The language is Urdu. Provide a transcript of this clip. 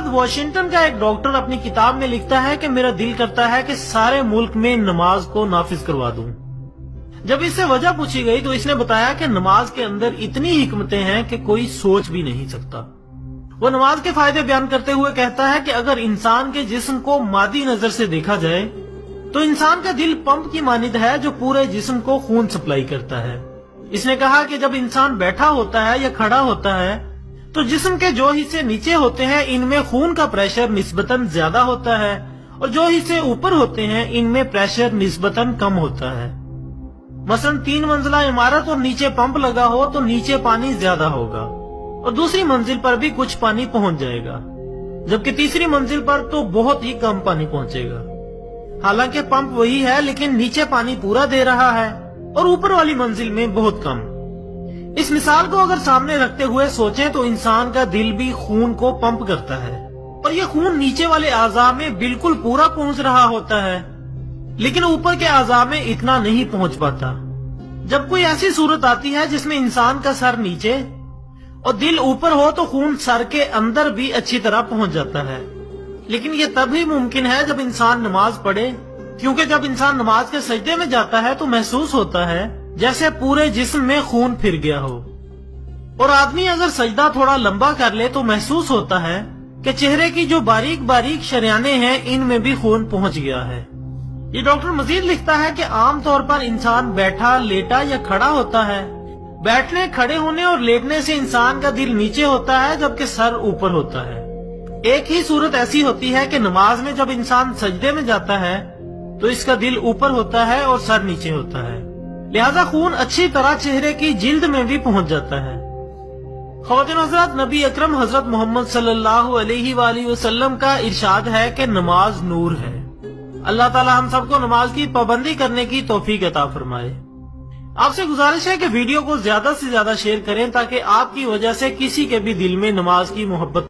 حضرات واشنگٹن کا ایک ڈاکٹر اپنی کتاب میں لکھتا ہے کہ میرا دل کرتا ہے کہ سارے ملک میں نماز کو نافذ کروا دوں۔ جب اس سے وجہ پوچھی گئی تو اس نے بتایا کہ نماز کے اندر اتنی حکمتیں ہیں کہ کوئی سوچ بھی نہیں سکتا۔ وہ نماز کے فائدے بیان کرتے ہوئے کہتا ہے کہ اگر انسان کے جسم کو مادی نظر سے دیکھا جائے تو انسان کا دل پمپ کی مانند ہے جو پورے جسم کو خون سپلائی کرتا ہے۔ اس نے کہا کہ جب انسان بیٹھا ہوتا ہے یا کھڑا ہوتا ہے تو جسم کے جو حصے نیچے ہوتے ہیں ان میں خون کا پریشر نسبتاً زیادہ ہوتا ہے اور جو حصے اوپر ہوتے ہیں ان میں پریشر نسبتاً کم ہوتا ہے۔ مثلا 3 منزلہ عمارت اور نیچے پمپ لگا ہو تو نیچے پانی زیادہ ہوگا اور دوسری منزل پر بھی کچھ پانی پہنچ جائے گا، جبکہ تیسری منزل پر تو بہت ہی کم پانی پہنچے گا۔ حالانکہ پمپ وہی ہے لیکن نیچے پانی پورا دے رہا ہے اور اوپر والی منزل میں بہت کم۔ اس مثال کو اگر سامنے رکھتے ہوئے سوچیں تو انسان کا دل بھی خون کو پمپ کرتا ہے اور یہ خون نیچے والے اعضاء میں بالکل پورا پہنچ رہا ہوتا ہے، لیکن اوپر کے اعضاء میں اتنا نہیں پہنچ پاتا۔ جب کوئی ایسی صورت آتی ہے جس میں انسان کا سر نیچے اور دل اوپر ہو تو خون سر کے اندر بھی اچھی طرح پہنچ جاتا ہے، لیکن یہ تب ہی ممکن ہے جب انسان نماز پڑھے، کیونکہ جب انسان نماز کے سجدے میں جاتا ہے تو محسوس ہوتا ہے جیسے پورے جسم میں خون پھر گیا ہو، اور آدمی اگر سجدہ تھوڑا لمبا کر لے تو محسوس ہوتا ہے کہ چہرے کی جو باریک باریک شریانیں ہیں ان میں بھی خون پہنچ گیا ہے۔ یہ ڈاکٹر مزید لکھتا ہے کہ عام طور پر انسان بیٹھا، لیٹا یا کھڑا ہوتا ہے۔ بیٹھنے، کھڑے ہونے اور لیٹنے سے انسان کا دل نیچے ہوتا ہے جبکہ سر اوپر ہوتا ہے۔ ایک ہی صورت ایسی ہوتی ہے کہ نماز میں جب انسان سجدے میں جاتا ہے تو اس کا دل اوپر ہوتا ہے اور سر نیچے ہوتا ہے، لہذا خون اچھی طرح چہرے کی جلد میں بھی پہنچ جاتا ہے۔ خواتین حضرات، نبی اکرم حضرت محمد صلی اللہ علیہ وآلہ وسلم کا ارشاد ہے کہ نماز نور ہے۔ اللہ تعالی ہم سب کو نماز کی پابندی کرنے کی توفیق عطا فرمائے۔ آپ سے گزارش ہے کہ ویڈیو کو زیادہ سے زیادہ شیئر کریں تاکہ آپ کی وجہ سے کسی کے بھی دل میں نماز کی محبت